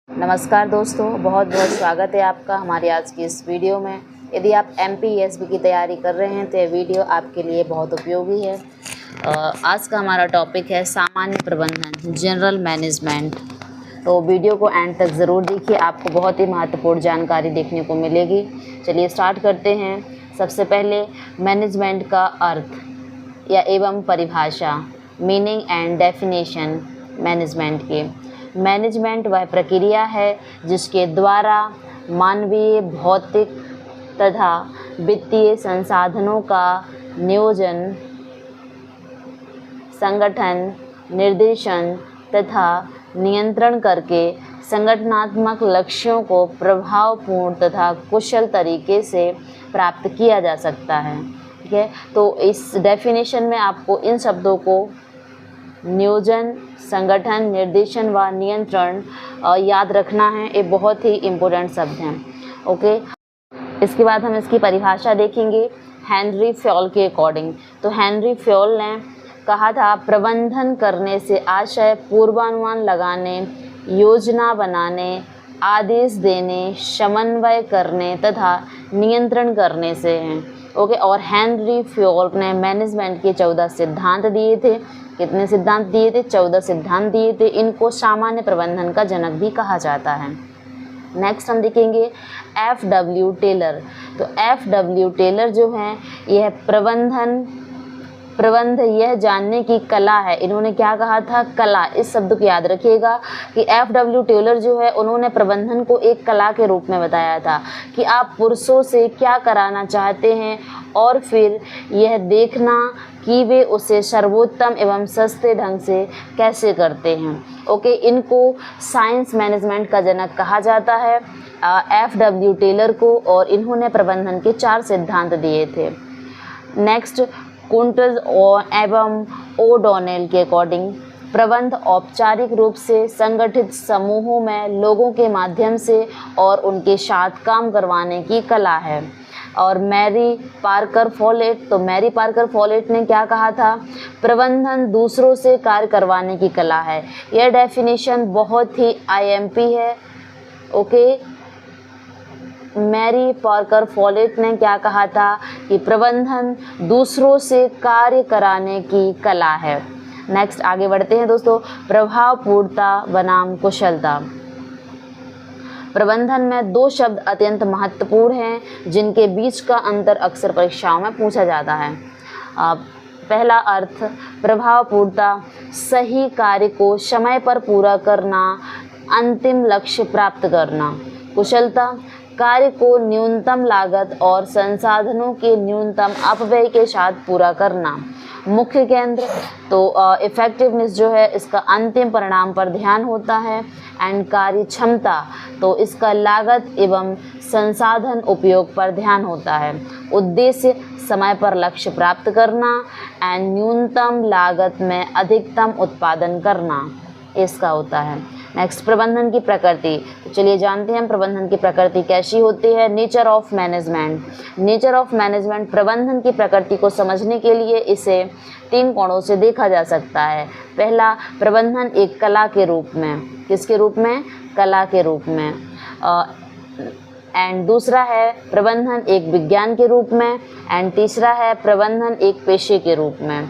नमस्कार दोस्तों, बहुत बहुत स्वागत है आपका हमारी आज की इस वीडियो में। यदि आप एमपीएसबी की तैयारी कर रहे हैं तो ये वीडियो आपके लिए बहुत उपयोगी है। आज का हमारा टॉपिक है सामान्य प्रबंधन, जनरल मैनेजमेंट। तो वीडियो को एंड तक ज़रूर देखिए, आपको बहुत ही महत्वपूर्ण जानकारी देखने को मिलेगी। चलिए स्टार्ट करते हैं। सबसे पहले मैनेजमेंट का अर्थ या एवं परिभाषा, मीनिंग एंड डेफिनेशन मैनेजमेंट के। मैनेजमेंट वह प्रक्रिया है जिसके द्वारा मानवीय, भौतिक तथा वित्तीय संसाधनों का नियोजन, संगठन, निर्देशन तथा नियंत्रण करके संगठनात्मक लक्ष्यों को प्रभावपूर्ण तथा कुशल तरीके से प्राप्त किया जा सकता है। ठीक है, तो इस डेफिनेशन में आपको इन शब्दों को नियोजन, संगठन, निर्देशन व नियंत्रण याद रखना है। ये बहुत ही इम्पोर्टेंट शब्द हैं। ओके, इसके बाद हम इसकी परिभाषा देखेंगे हेनरी फ्योल के अकॉर्डिंग। तो हेनरी फ्योल ने कहा था, प्रबंधन करने से आशय पूर्वानुमान लगाने, योजना बनाने, आदेश देने, समन्वय करने तथा नियंत्रण करने से हैं। ओके, और हेनरी फ्योल ने मैनेजमेंट के 14 सिद्धांत दिए थे। कितने सिद्धांत दिए थे? 14 सिद्धांत दिए थे। इनको सामान्य प्रबंधन का जनक भी कहा जाता है। नेक्स्ट हम देखेंगे एफ.डब्ल्यू. टेलर। तो एफ.डब्ल्यू. टेलर जो हैं, यह प्रबंध यह जानने की कला है। इन्होंने क्या कहा था? कला। इस शब्द को याद रखिएगा कि एफ.डब्ल्यू. टेलर जो है, उन्होंने प्रबंधन को एक कला के रूप में बताया था कि आप पुरुषों से क्या कराना चाहते हैं और फिर यह देखना कि वे उसे सर्वोत्तम एवं सस्ते ढंग से कैसे करते हैं। ओके, इनको साइंस मैनेजमेंट का जनक कहा जाता है, एफ.डब्ल्यू. टेलर को, और इन्होंने प्रबंधन के 4 सिद्धांत दिए थे। नेक्स्ट कुंटज एवं ओडोनेल के अकॉर्डिंग, प्रबंध औपचारिक रूप से संगठित समूहों में लोगों के माध्यम से और उनके साथ काम करवाने की कला है। और मैरी पार्कर फॉलेट, तो मैरी पार्कर फॉलेट ने क्या कहा था? प्रबंधन दूसरों से कार्य करवाने की कला है। यह डेफिनेशन बहुत ही आईएमपी है। ओके, मैरी पार्कर फॉलेट ने क्या कहा था कि प्रबंधन दूसरों से कार्य कराने की कला है। नेक्स्ट आगे बढ़ते हैं दोस्तों, प्रभावपूर्णता बनाम कुशलता। प्रबंधन में 2 शब्द अत्यंत महत्वपूर्ण हैं जिनके बीच का अंतर अक्सर परीक्षाओं में पूछा जाता है। पहला अर्थ प्रभावपूर्णता, सही कार्य को समय पर पूरा करना, अंतिम लक्ष्य प्राप्त करना। कुशलता, कार्य को न्यूनतम लागत और संसाधनों के न्यूनतम अपव्यय के साथ पूरा करना। मुख्य केंद्र, तो इफ़ेक्टिवनेस जो है, इसका अंतिम परिणाम पर ध्यान होता है। एंड कार्य क्षमता, तो इसका लागत एवं संसाधन उपयोग पर ध्यान होता है। उद्देश्य, समय पर लक्ष्य प्राप्त करना एंड न्यूनतम लागत में अधिकतम उत्पादन करना, इसका होता है। नेक्स्ट प्रबंधन की प्रकृति। तो चलिए जानते हैं हम प्रबंधन की प्रकृति कैसी होती है। Nature of management. Nature of management, प्रबंधन की प्रकृति को समझने के लिए इसे 3 कोणों से देखा जा सकता है। पहला, प्रबंधन एक कला के रूप में। किसके रूप में? कला के रूप में। एंड दूसरा है प्रबंधन एक विज्ञान के रूप में। एंड तीसरा है प्रबंधन एक पेशे के रूप में।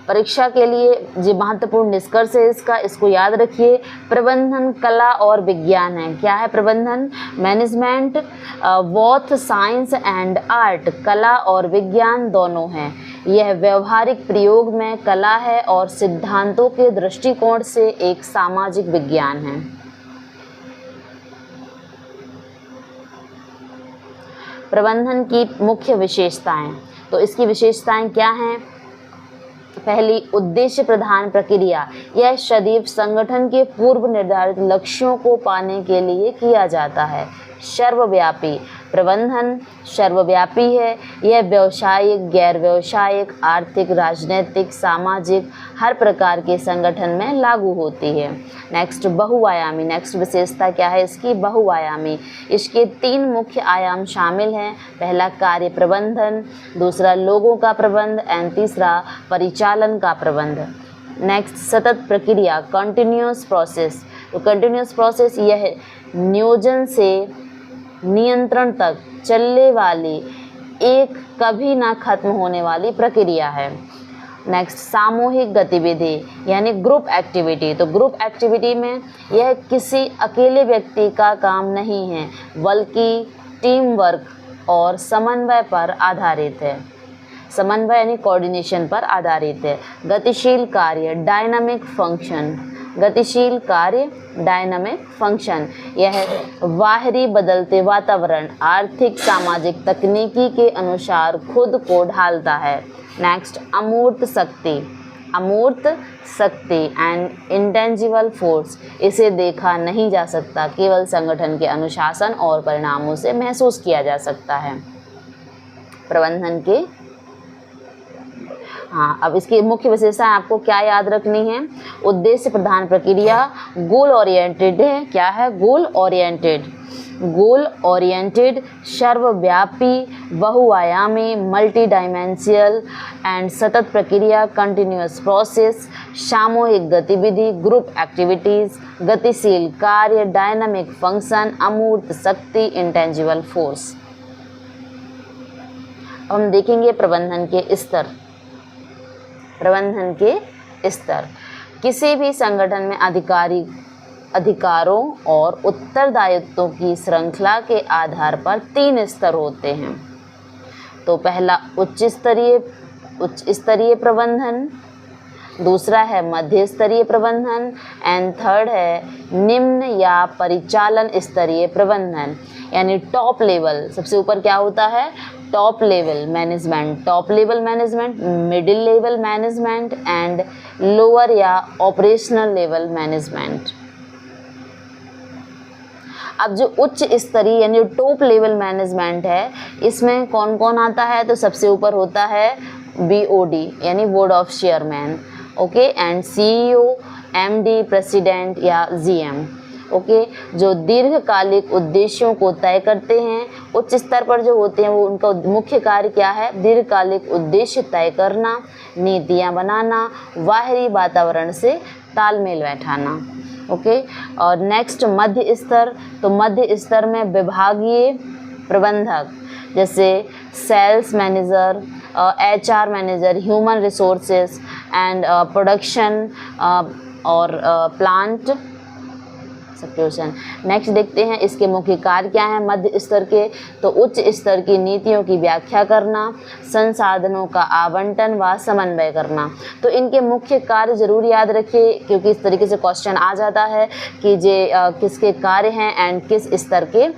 परीक्षा के लिए जो महत्वपूर्ण निष्कर्ष है इसको याद रखिए। प्रबंधन कला और विज्ञान है। क्या है प्रबंधन? Management both science and art, कला और विज्ञान दोनों हैं। यह व्यवहारिक प्रयोग में कला है और सिद्धांतों के दृष्टिकोण से एक सामाजिक विज्ञान है। प्रबंधन की मुख्य विशेषताएं। तो इसकी विशेषताएं क्या हैं? पहली, उद्देश्य प्रधान प्रक्रिया। यह सदैव संगठन के पूर्व निर्धारित लक्ष्यों को पाने के लिए किया जाता है। सर्वव्यापी, प्रबंधन सर्वव्यापी है। यह व्यावसायिक, गैर व्यावसायिक, आर्थिक, राजनीतिक, सामाजिक हर प्रकार के संगठन में लागू होती है। नेक्स्ट बहुआयामी। नेक्स्ट विशेषता क्या है इसकी? बहुआयामी। इसके 3 मुख्य आयाम शामिल हैं। पहला कार्य प्रबंधन, दूसरा लोगों का प्रबंध एंड तीसरा परिचालन का प्रबंध। नेक्स्ट सतत प्रक्रिया, कंटिन्यूअस प्रोसेस। तो कंटिन्यूअस प्रोसेस यह नियोजन से नियंत्रण तक चलने वाली एक कभी ना खत्म होने वाली प्रक्रिया है। नेक्स्ट, सामूहिक गतिविधि यानी ग्रुप एक्टिविटी। तो ग्रुप एक्टिविटी में यह किसी अकेले व्यक्ति का काम नहीं है, बल्कि टीम वर्क और समन्वय पर आधारित है। समन्वय यानी कोऑर्डिनेशन पर आधारित है। गतिशील कार्य डायनामिक फंक्शन, गतिशील कार्य डायनामिक फंक्शन, यह बाहरी बदलते वातावरण, आर्थिक, सामाजिक, तकनीकी के अनुसार खुद को ढालता है। नेक्स्ट, अमूर्त शक्ति, अमूर्त शक्ति एंड इंटेंजिबल फोर्स, इसे देखा नहीं जा सकता, केवल संगठन के अनुशासन और परिणामों से महसूस किया जा सकता है। प्रबंधन के अब इसकी मुख्य विशेषताएं आपको क्या याद रखनी है। उद्देश्य प्रधान प्रक्रिया, गोल ओरिएंटेड है। क्या है? Goal oriented. गोल ओरिएंटेड, सर्वव्यापी, बहुआयामी, मल्टी डायमेंशियल एंड सतत प्रक्रिया, कंटिन्यूअस प्रोसेस, सामूहिक गतिविधि, ग्रुप एक्टिविटीज, गतिशील कार्य, डायनामिक फंक्शन, अमूर्त शक्ति, इंटेंजिबल फोर्स। हम देखेंगे प्रबंधन के स्तर। प्रबंधन के स्तर, किसी भी संगठन में अधिकारों और उत्तरदायित्वों की श्रृंखला के आधार पर 3 स्तर होते हैं। तो पहला उच्च स्तरीय प्रबंधन, दूसरा है मध्य स्तरीय प्रबंधन एंड थर्ड है निम्न या परिचालन स्तरीय प्रबंधन, यानी टॉप लेवल। सबसे ऊपर क्या होता है? Top level management, top level management, middle level management and lower या ऑपरेशनल लेवल मैनेजमेंट। अब जो उच्च स्तरीय यानी टॉप लेवल मैनेजमेंट है, इसमें कौन कौन आता है? तो सबसे ऊपर होता है BOD यानी board of chairman, okay, and CEO, MD, president या GM, ओके, जो दीर्घकालिक उद्देश्यों को तय करते हैं। उच्च स्तर पर जो होते हैं वो उनका मुख्य कार्य क्या है? दीर्घकालिक उद्देश्य तय करना, नीतियां बनाना, बाहरी वातावरण से तालमेल बैठाना, ओके। और नेक्स्ट मध्य स्तर। तो मध्य स्तर में विभागीय प्रबंधक जैसे sales manager, HR manager, human resources and production और प्लांट सिक्योरिटी। नेक्स्ट देखते हैं इसके मुख्य कार्य क्या हैं मध्य स्तर के। तो उच्च स्तर की नीतियों की व्याख्या करना, संसाधनों का आवंटन व समन्वय करना। तो इनके मुख्य कार्य जरूर याद रखिए, क्योंकि इस तरीके से क्वेश्चन आ जाता है कि ये किसके कार्य हैं एंड किस स्तर के,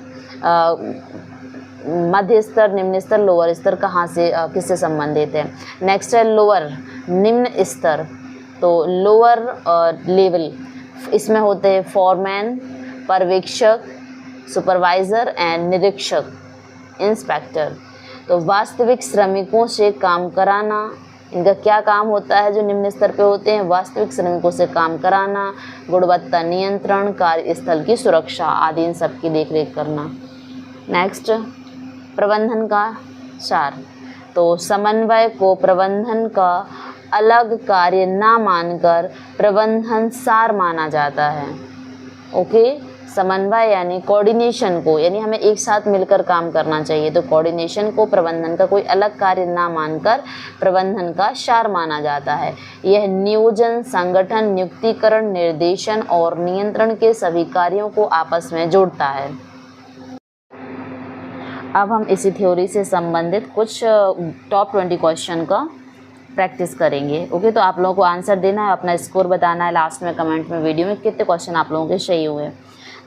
मध्य स्तर, निम्न स्तर, लोअर स्तर कहाँ से किससे संबंधित है। नेक्स्ट है लोअर, निम्न स्तर। तो लोअर लेवल, इसमें होते हैं फॉरमैन, पर्यवेक्षक, सुपरवाइज़र एंड निरीक्षक, इंस्पेक्टर। तो वास्तविक श्रमिकों से काम कराना, इनका क्या काम होता है जो निम्न स्तर पे होते हैं? वास्तविक श्रमिकों से काम कराना, गुणवत्ता नियंत्रण, कार्यस्थल की सुरक्षा आदि इन सब की देखरेख करना। नेक्स्ट प्रबंधन का सार। तो समन्वय को प्रबंधन का अलग कार्य ना मानकर प्रबंधन सार माना जाता है, ओके। समन्वय यानी कोऑर्डिनेशन को, यानी हमें एक साथ मिलकर काम करना चाहिए, तो कोऑर्डिनेशन को प्रबंधन का कोई अलग कार्य ना मानकर प्रबंधन का सार माना जाता है। यह नियोजन, संगठन, नियुक्तिकरण, निर्देशन और नियंत्रण के सभी कार्यों को आपस में जोड़ता है। अब हम इसी थ्योरी से संबंधित कुछ टॉप 20 क्वेश्चन का प्रैक्टिस करेंगे, ओके। तो आप लोगों को आंसर देना है, अपना स्कोर बताना है लास्ट में कमेंट में, वीडियो में कितने क्वेश्चन आप लोगों के सही हुए।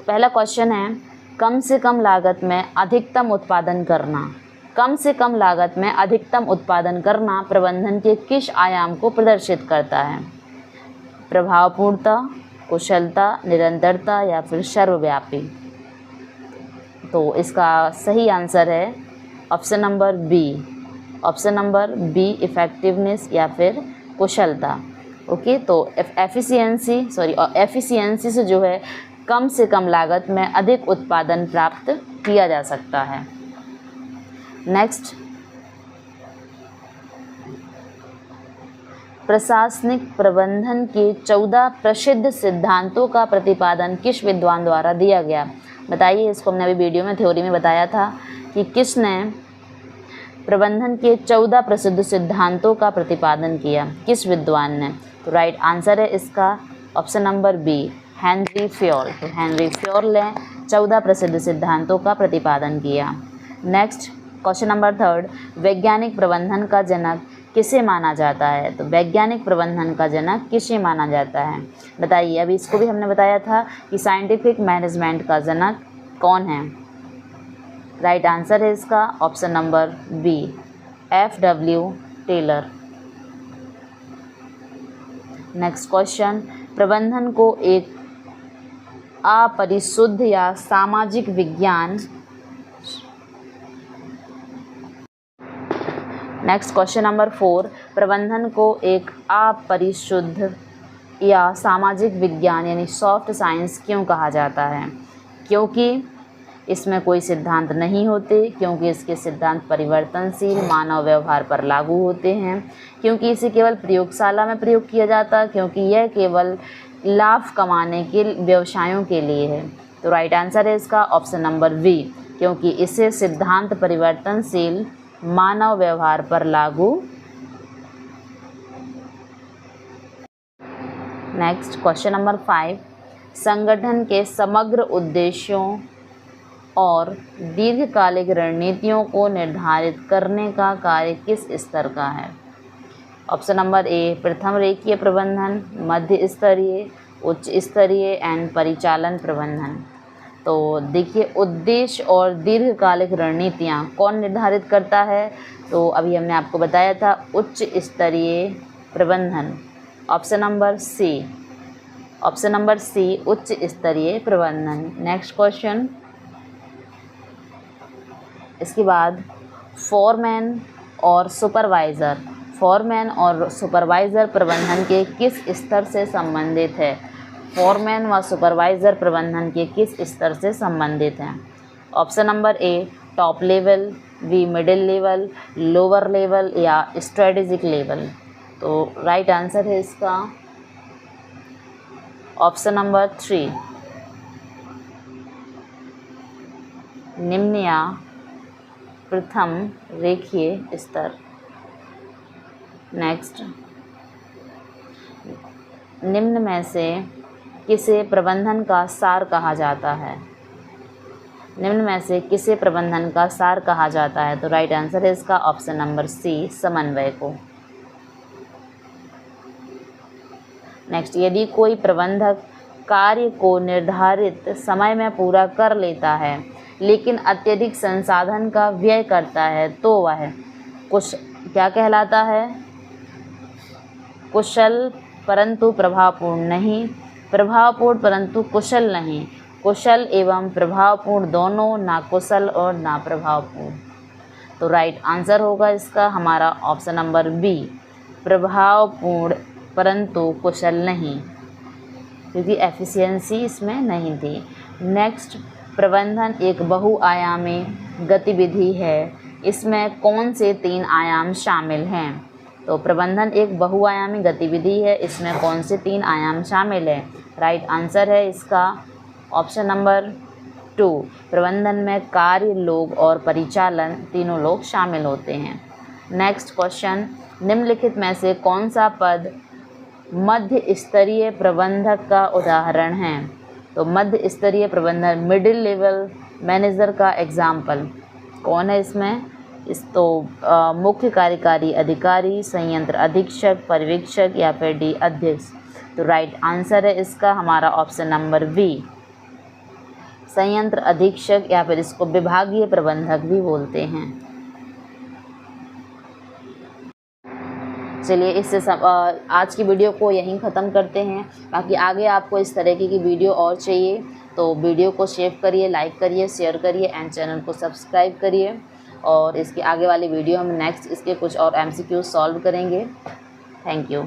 पहला क्वेश्चन है, कम से कम लागत में अधिकतम उत्पादन करना। कम से कम लागत में अधिकतम उत्पादन करना प्रबंधन के किस आयाम को प्रदर्शित करता है? प्रभावपूर्णता, कुशलता, निरंतरता या फिर सर्वव्यापी? तो इसका सही आंसर है option number B. Option number B, effectiveness या फिर कुशलता, ओके। तो एफिशिएंसी से जो है कम से कम लागत में अधिक उत्पादन प्राप्त किया जा सकता है। नेक्स्ट प्रशासनिक प्रबंधन के 14 प्रसिद्ध सिद्धांतों का प्रतिपादन किस विद्वान द्वारा दिया गया? बताइए, इसको हमने अभी वीडियो में थ्योरी में बताया था कि किसने प्रबंधन के 14 प्रसिद्ध सिद्धांतों का प्रतिपादन किया, किस विद्वान ने? तो राइट आंसर है इसका option number B, Henri Fayol. तो हेनरी फ्योल ने 14 प्रसिद्ध सिद्धांतों का प्रतिपादन किया। नेक्स्ट क्वेश्चन नंबर 3, वैज्ञानिक प्रबंधन का जनक किसे माना जाता है? तो वैज्ञानिक प्रबंधन का जनक किसे माना जाता है? बताइए, अभी इसको भी हमने बताया था कि साइंटिफिक मैनेजमेंट का जनक कौन है? राइट आंसर है इसका option number B, FW Taylor. Next question, प्रबंधन को एक अपरिशुद्ध या सामाजिक विज्ञान। नेक्स्ट क्वेश्चन नंबर 4, प्रबंधन को एक अपरिशुद्ध या सामाजिक विज्ञान यानी सॉफ्ट साइंस क्यों कहा जाता है? क्योंकि इसमें कोई सिद्धांत नहीं होते, क्योंकि इसके सिद्धांत परिवर्तनशील मानव व्यवहार पर लागू होते हैं, क्योंकि इसे केवल प्रयोगशाला में प्रयोग किया जाता है, क्योंकि यह केवल लाभ कमाने के व्यवसायों के लिए है। तो राइट आंसर है इसका ऑप्शन नंबर बी, क्योंकि इसे सिद्धांत परिवर्तनशील मानव व्यवहार पर लागू। नेक्स्ट क्वेश्चन नंबर 5, संगठन के समग्र उद्देश्यों और दीर्घकालिक रणनीतियों को निर्धारित करने का कार्य किस स्तर का है? ऑप्शन नंबर ए, प्रथम रेखीय प्रबंधन, मध्य स्तरीय, उच्च स्तरीय एंड परिचालन प्रबंधन। तो देखिए, उद्देश्य और दीर्घकालिक रणनीतियाँ कौन निर्धारित करता है? तो अभी हमने आपको बताया था उच्च स्तरीय प्रबंधन। Option number C, option number C उच्च स्तरीय प्रबंधन। नेक्स्ट क्वेश्चन, इसके बाद फोरमैन और सुपरवाइज़र, फोरमैन और सुपरवाइज़र प्रबंधन के किस स्तर से संबंधित है? फोरमैन व सुपरवाइज़र प्रबंधन के किस स्तर से संबंधित हैं? Option number A, top level, B middle level, lower level या स्ट्रेटेजिक लेवल। तो राइट आंसर है इसका ऑप्शन नंबर 3, निम्न या प्रथम रेखीय स्तर। नेक्स्ट, निम्न में से किसे प्रबंधन का सार कहा जाता है? निम्न में से किसे प्रबंधन का सार कहा जाता है? तो राइट आंसर है इसका ऑप्शन नंबर सी, समन्वय को। नेक्स्ट, यदि कोई प्रबंधक कार्य को निर्धारित समय में पूरा कर लेता है लेकिन अत्यधिक संसाधन का व्यय करता है तो वह क्या कहलाता है? कुशल परंतु प्रभावपूर्ण नहीं, प्रभावपूर्ण परंतु कुशल नहीं, कुशल एवं प्रभावपूर्ण दोनों, ना कुशल और ना प्रभावपूर्ण। तो राइट आंसर होगा इसका हमारा ऑप्शन नंबर बी, प्रभावपूर्ण परंतु कुशल नहीं, क्योंकि एफिशिएंसी इसमें नहीं थी। नेक्स्ट, प्रबंधन एक बहुआयामी गतिविधि है, इसमें कौन से 3 आयाम शामिल हैं? तो प्रबंधन एक बहुआयामी गतिविधि है, इसमें कौन से 3 आयाम शामिल हैं? राइट आंसर है इसका ऑप्शन नंबर 2, प्रबंधन में कार्य, लोग और परिचालन तीनों लोग शामिल होते हैं। नेक्स्ट क्वेश्चन, निम्नलिखित में से कौन सा पद मध्य स्तरीय प्रबंधक का उदाहरण है? तो मध्य स्तरीय प्रबंधन, मिडिल लेवल मैनेजर का एग्जाम्पल कौन है इसमें? मुख्य कार्यकारी अधिकारी, संयंत्र अधीक्षक, पर्यवेक्षक या फिर डी, अध्यक्ष। तो राइट आंसर है इसका हमारा ऑप्शन नंबर बी, संयंत्र अधीक्षक या फिर इसको विभागीय प्रबंधक भी बोलते हैं। चलिए, इससे आज की वीडियो को यहीं ख़त्म करते हैं। बाकी आगे आपको इस तरीके की वीडियो और चाहिए तो वीडियो को सेव करिए, लाइक करिए, शेयर करिए एंड चैनल को सब्सक्राइब करिए। और इसके आगे वाली वीडियो हम नेक्स्ट इसके कुछ और MCQ सॉल्व करेंगे। Thank you.